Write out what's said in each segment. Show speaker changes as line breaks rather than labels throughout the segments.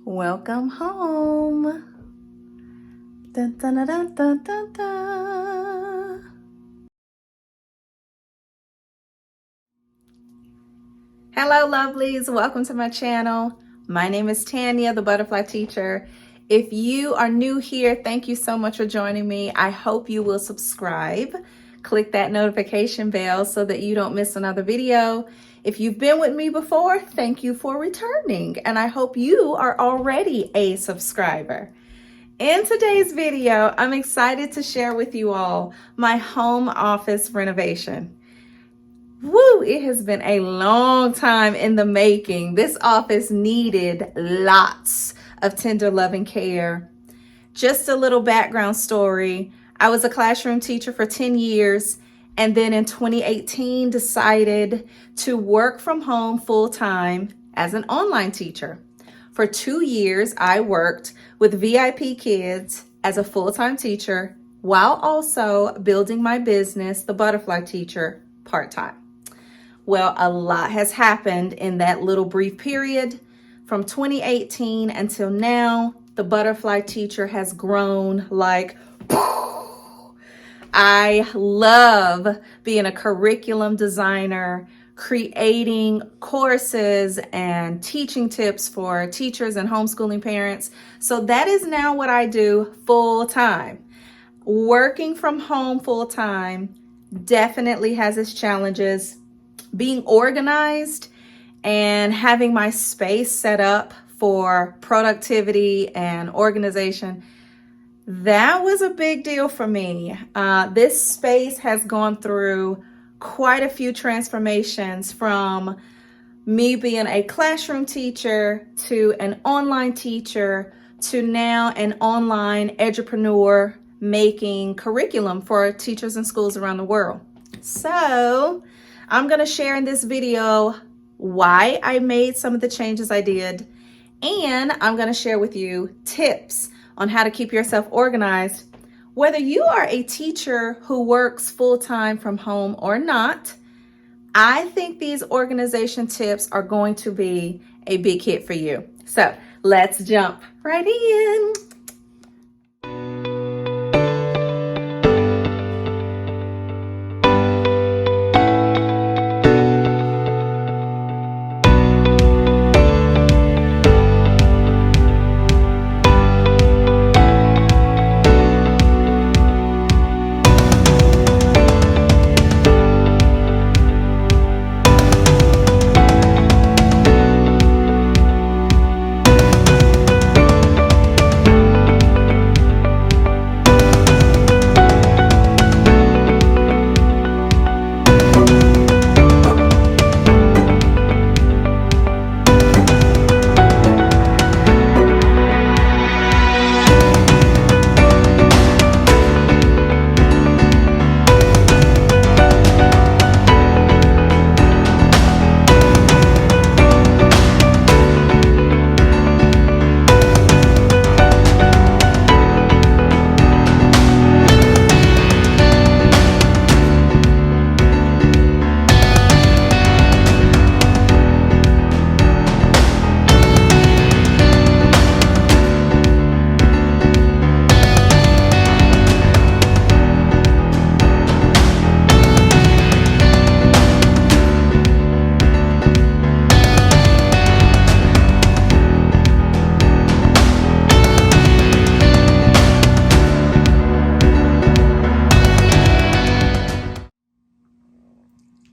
Welcome home. Dun, dun, dun, dun, dun, dun, dun. Hello, lovelies. Welcome to my channel. My name is Tanya, the Butterfly Teacher. If you are new here, thank you so much for joining me. I hope you will subscribe. Click that notification bell so that you don't miss another video. If you've been with me before, thank you for returning, and I hope you are already a subscriber. In today's video, I'm excited to share with you all my home office renovation. Woo, it has been a long time in the making. This office needed lots of tender love and care. Just a little background story. I was a classroom teacher for 10 years, and then in 2018 decided to work from home full-time as an online teacher. For 2 years, I worked with VIP kids as a full-time teacher while also building my business, the Butterfly Teacher, part-time. Well, a lot has happened in that little brief period. From 2018 until now, the Butterfly Teacher has grown like I love being a curriculum designer, creating courses and teaching tips for teachers and homeschooling parents. So that is now what I do full time. Working from home full time definitely has its challenges. Being organized and having my space set up for productivity and organization, that was a big deal for me. This space has gone through quite a few transformations, from me being a classroom teacher to an online teacher to now an online edupreneur making curriculum for teachers and schools around the world. So I'm going to share in this video why I made some of the changes I did, and I'm going to share with you tips on how to keep yourself organized. Whether you are a teacher who works full-time from home or not, I think these organization tips are going to be a big hit for you. So let's jump right in.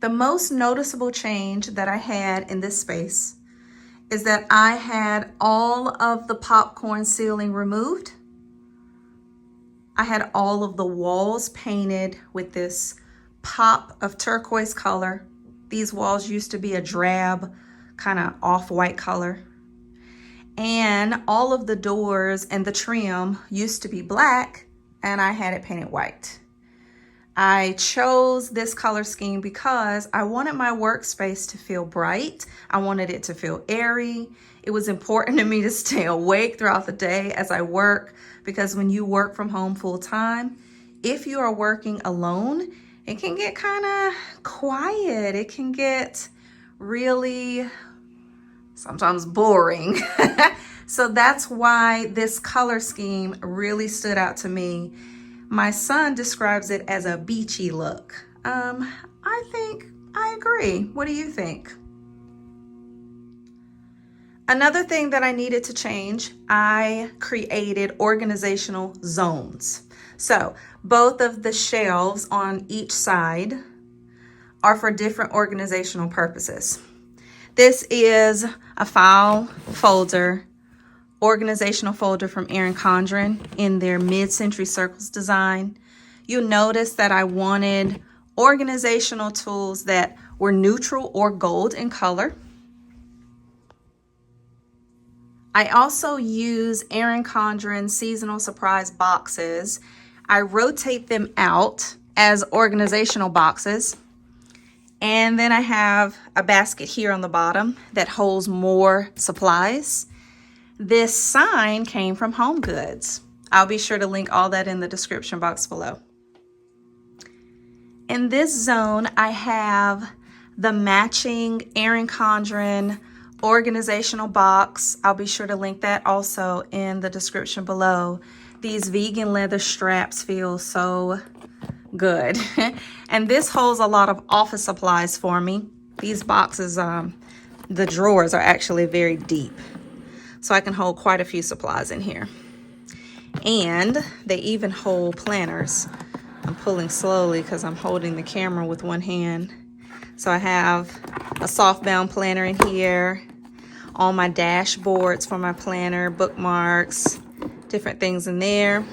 The most noticeable change that I had in this space is that I had all of the popcorn ceiling removed. I had all of the walls painted with this pop of turquoise color. These walls used to be a drab, kind of off-white color. And all of the doors and the trim used to be black, and I had it painted white. I chose this color scheme because I wanted my workspace to feel bright. I wanted it to feel airy. It was important to me to stay awake throughout the day as I work, because when you work from home full time, if you are working alone, it can get kind of quiet. It can get really sometimes boring. So that's why this color scheme really stood out to me. My son describes it as a beachy look. I think I agree. What do you think? Another thing that I needed to change, I created organizational zones. So both of the shelves on each side are for different organizational purposes. This is a file folder, organizational folder from Erin Condren in their Mid-Century Circles design. You'll notice that I wanted organizational tools that were neutral or gold in color. I also use Erin Condren seasonal surprise boxes. I rotate them out as organizational boxes. And then I have a basket here on the bottom that holds more supplies. This sign came from Home Goods. I'll be sure to link all that in the description box below. In this zone, I have the matching Erin Condren organizational box. I'll be sure to link that also in the description below. These vegan leather straps feel so good. And this holds a lot of office supplies for me. These boxes, the drawers are actually very deep, so I can hold quite a few supplies in here. And they even hold planners. I'm pulling slowly because I'm holding the camera with one hand. So I have a softbound planner in here, all my dashboards for my planner, bookmarks, different things in there.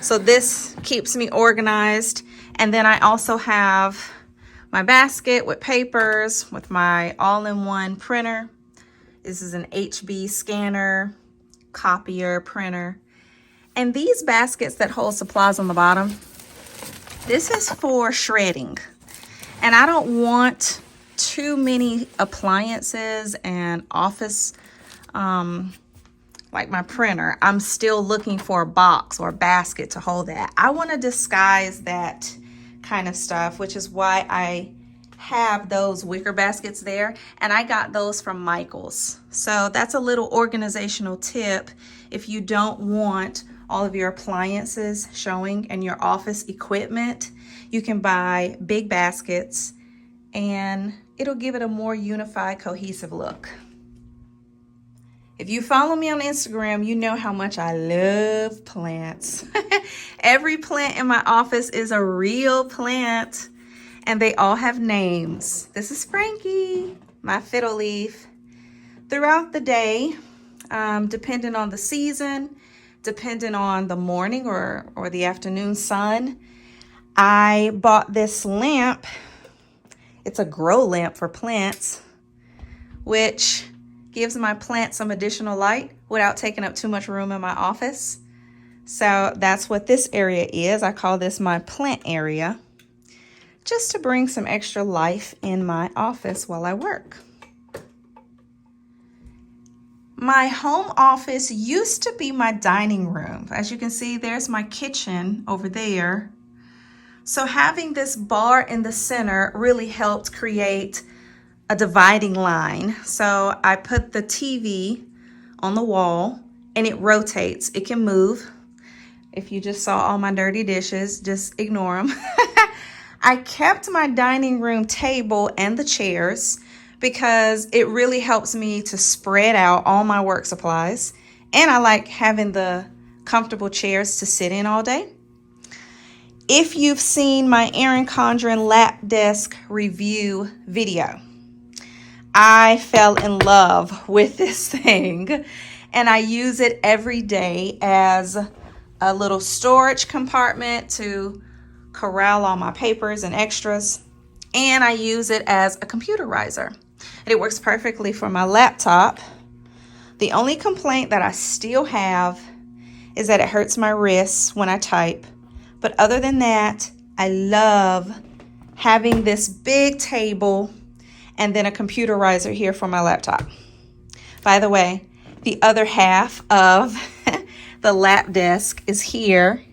So this keeps me organized. And then I also have my basket with papers, with my all-in-one printer. This is an HB scanner, copier, printer. And these baskets that hold supplies on the bottom, this is for shredding. And I don't want too many appliances and office, like my printer. I'm still looking for a box or a basket to hold that. I want to disguise that kind of stuff, which is why I have those wicker baskets there, and I got those from Michael's. So that's a little organizational tip. If you don't want all of your appliances showing and your office equipment, you can buy big baskets and it'll give it a more unified, cohesive look. If you follow me on Instagram, you know how much I love plants. Every plant in my office is a real plant, and they all have names. This is Frankie, my fiddle leaf. Throughout the day, depending on the season, depending on the morning or the afternoon sun, I bought this lamp. It's a grow lamp for plants, which gives my plants some additional light without taking up too much room in my office. So that's what this area is. I call this my plant area, just to bring some extra life in my office while I work. My home office used to be my dining room. As you can see, there's my kitchen over there. So having this bar in the center really helped create a dividing line. So I put the TV on the wall and it rotates. It can move. If you just saw all my dirty dishes, just ignore them. I kept my dining room table and the chairs because it really helps me to spread out all my work supplies. And I like having the comfortable chairs to sit in all day. If you've seen my Erin Condren lap desk review video, I fell in love with this thing and I use it every day as a little storage compartment to corral all my papers and extras. And I use it as a computerizer. And it works perfectly for my laptop. The only complaint that I still have is that it hurts my wrists when I type. But other than that, I love having this big table and then a computerizer here for my laptop. By the way, the other half of the lap desk is here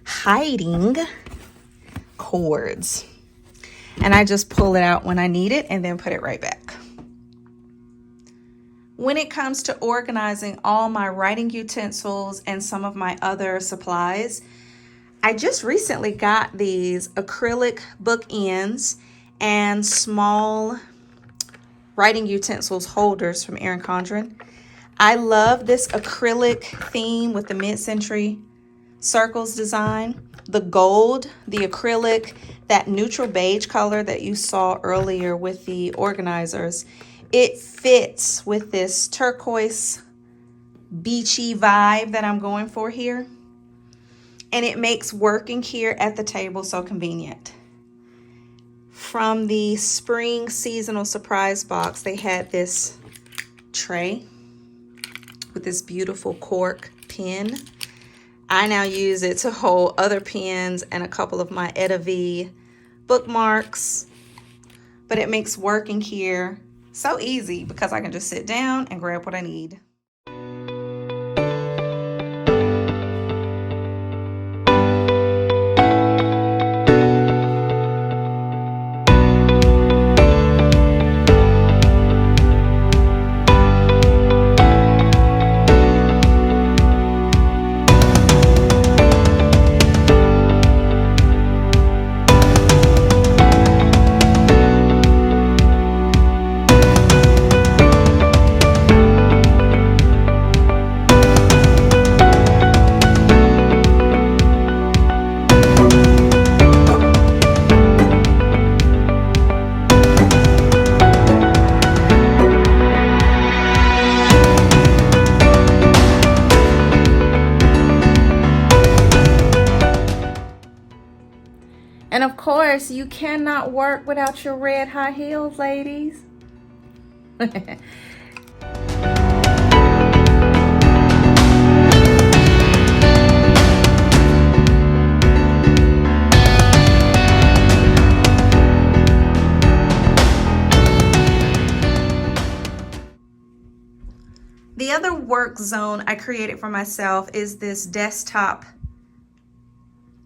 hiding cords. And I just pull it out when I need it and then put it right back. When it comes to organizing all my writing utensils and some of my other supplies, I just recently got these acrylic bookends and small writing utensils holders from Erin Condren. I love this acrylic theme with the mid-century circles design. The gold, the acrylic, that neutral beige color that you saw earlier with the organizers, it fits with this turquoise beachy vibe that I'm going for here. And it makes working here at the table so convenient. From the spring seasonal surprise box, they had this tray with this beautiful cork pen. I now use it to hold other pens and a couple of my Etta V bookmarks. But it makes working here so easy because I can just sit down and grab what I need. And of course, you cannot work without your red high heels, ladies. The other work zone I created for myself is this desktop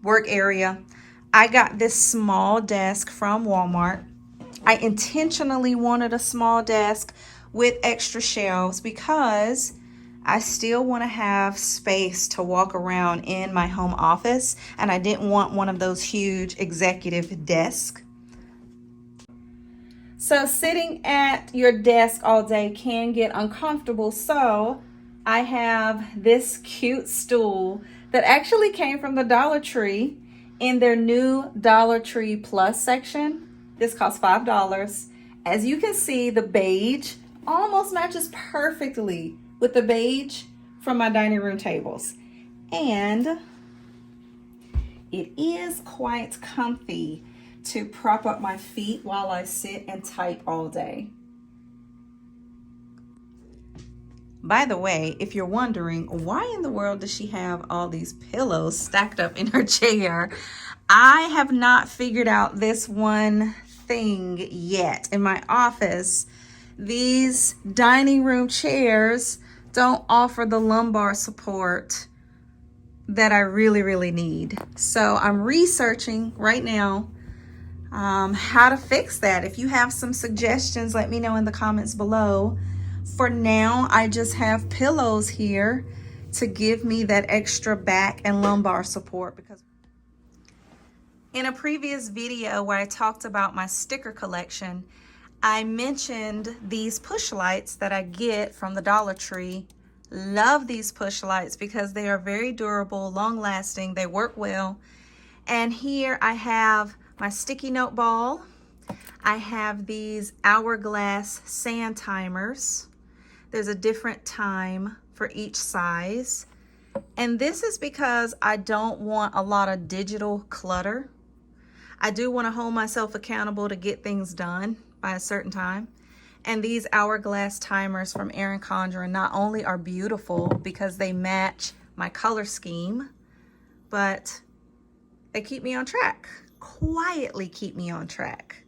work area. I got this small desk from Walmart. I intentionally wanted a small desk with extra shelves because I still want to have space to walk around in my home office, and I didn't want one of those huge executive desks. So sitting at your desk all day can get uncomfortable, so I have this cute stool that actually came from the Dollar Tree in their new Dollar Tree Plus section. This costs $5. As you can see, the beige almost matches perfectly with the beige from my dining room tables. And it is quite comfy to prop up my feet while I sit and type all day. By the way, if you're wondering why in the world does she have all these pillows stacked up in her chair, I have not figured out this one thing yet. In my office, these dining room chairs don't offer the lumbar support that I really need. So I'm researching right now how to fix that. If you have some suggestions, let me know in the comments below. For now, I just have pillows here to give me that extra back and lumbar support. Because in a previous video where I talked about my sticker collection, I mentioned these push lights that I get from the Dollar Tree. Love these push lights because they are very durable, long lasting, they work well. And here I have my sticky note ball. I have these hourglass sand timers. There's a different time for each size. And this is because I don't want a lot of digital clutter. I do want to hold myself accountable to get things done by a certain time. And these hourglass timers from Erin Condren not only are beautiful because they match my color scheme, but they keep me on track, quietly keep me on track.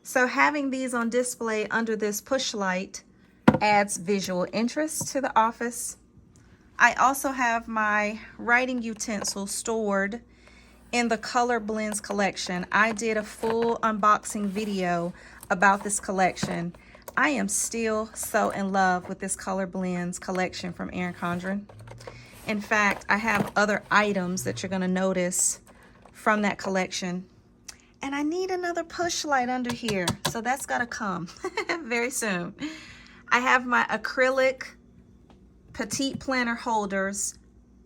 So having these on display under this push light adds visual interest to the office. I also have my writing utensils stored in the Color Blends collection. I did a full unboxing video about this collection. I am still so in love with this Color Blends collection from Erin Condren. In fact, I have other items that you're going to notice from that collection. And I need another push light under here, so that's got to come very soon. I have my acrylic petite planner holders,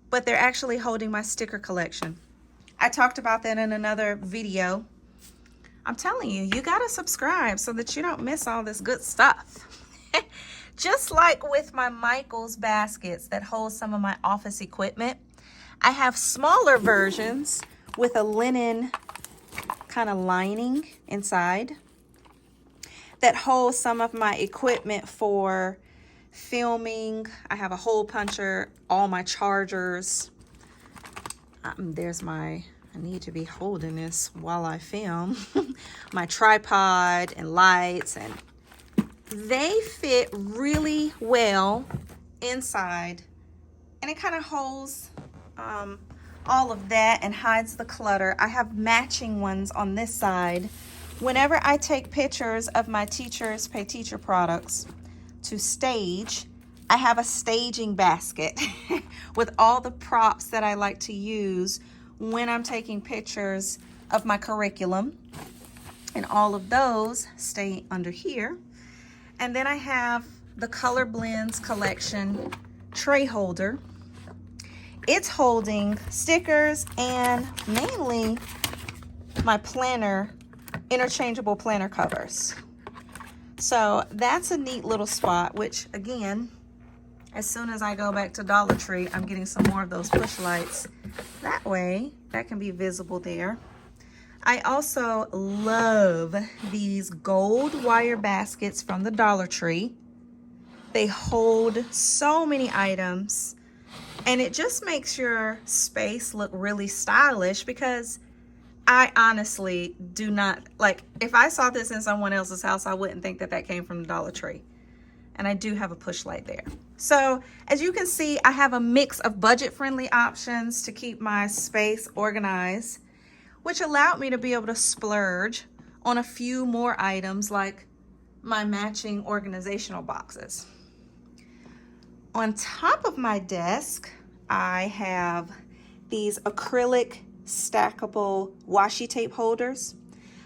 but they're actually holding my sticker collection. I talked about that in another video. I'm telling you, you gotta subscribe so that you don't miss all this good stuff. Just like with my Michaels baskets that hold some of my office equipment, I have smaller versions with a linen kind of lining inside that holds some of my equipment for filming. I have a hole puncher, all my chargers. There's I need to be holding this while I film. My tripod and lights, and they fit really well inside, and it kind of holds all of that and hides the clutter. I have matching ones on this side. Whenever I take pictures of my Teachers Pay Teacher products to stage, I have a staging basket with all the props that I like to use when I'm taking pictures of my curriculum, and all of those stay under here. And then I have the Color Blends collection tray holder. It's holding stickers and mainly my planner, interchangeable planner covers. So that's a neat little spot, which again, as soon as I go back to Dollar Tree, I'm getting some more of those push lights. That way, that can be visible there. I also love these gold wire baskets from the Dollar Tree. They hold so many items, and it just makes your space look really stylish, because I honestly do not, like, if I saw this in someone else's house, I wouldn't think that that came from the Dollar Tree. And I do have a push light there. So as you can see, I have a mix of budget-friendly options to keep my space organized, which allowed me to be able to splurge on a few more items like my matching organizational boxes. On top of my desk, I have these acrylic stackable washi tape holders.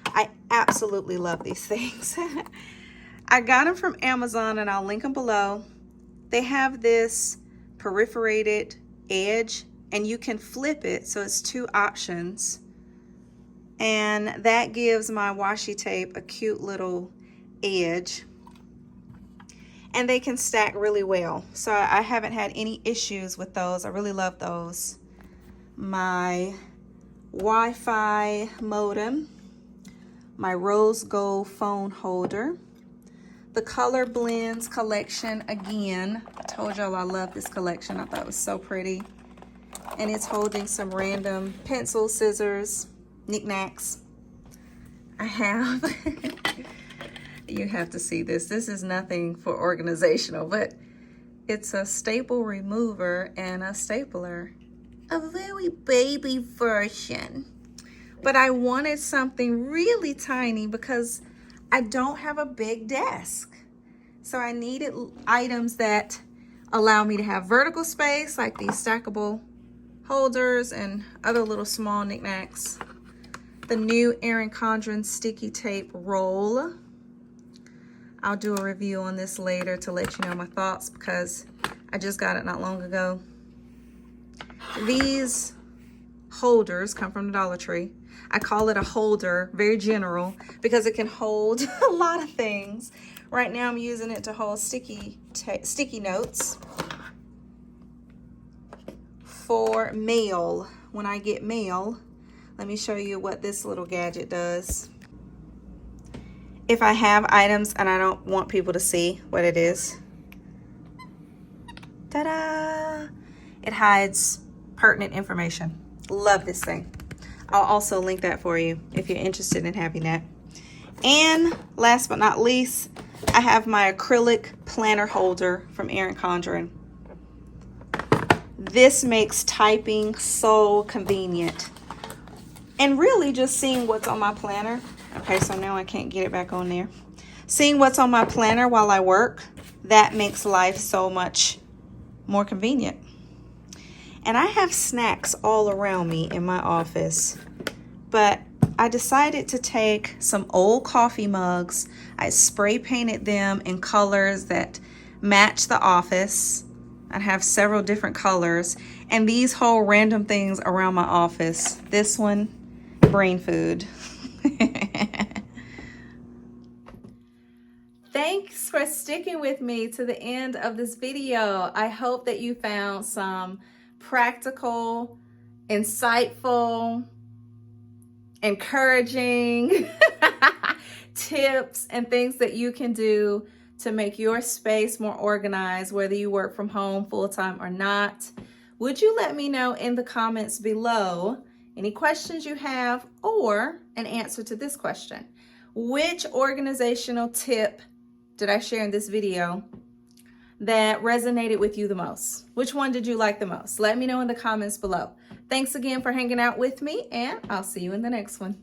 I absolutely love these things. I got them from Amazon, and I'll link them below. They have this perforated edge, and you can flip it, so it's two options. And that gives my washi tape a cute little edge. And they can stack really well. So I haven't had any issues with those. I really love those. My Wi-Fi modem, my rose gold phone holder, the Color Blends collection. Again, I told y'all I love this collection. I thought it was so pretty. And it's holding some random pencils, scissors, knickknacks. I have, you have to see this. This is nothing for organizational, but it's a staple remover and a stapler. A very baby version. But I wanted something really tiny because I don't have a big desk. So I needed items that allow me to have vertical space, like these stackable holders and other little small knickknacks. The new Erin Condren sticky tape roll. I'll do a review on this later to let you know my thoughts, because I just got it not long ago. These holders come from the Dollar Tree. I call it a holder, very general, because it can hold a lot of things. Right now I'm using it to hold sticky notes for mail. When I get mail, let me show you what this little gadget does. If I have items and I don't want people to see what it is, ta-da! It hides pertinent information. Love this thing. I'll also link that for you if you're interested in having that. And last but not least, I have my acrylic planner holder from Erin Condren. This makes typing so convenient. And really just seeing what's on my planner. Okay, so now I can't get it back on there. seeing what's on my planner while I work, that makes life so much more convenient. And I have snacks all around me in my office, but I decided to take some old coffee mugs. I spray painted them in colors that match the office. I have several different colors, and these hold random things around my office. This one, brain food. Thanks for sticking with me to the end of this video. I hope that you found some practical, insightful, encouraging tips and things that you can do to make your space more organized, whether you work from home full-time or not. Would you let me know in the comments below any questions you have or an answer to this question? Which organizational tip did I share in this video that resonated with you the most? Which one did you like the most? Let me know in the comments below. Thanks again for hanging out with me, and I'll see you in the next one.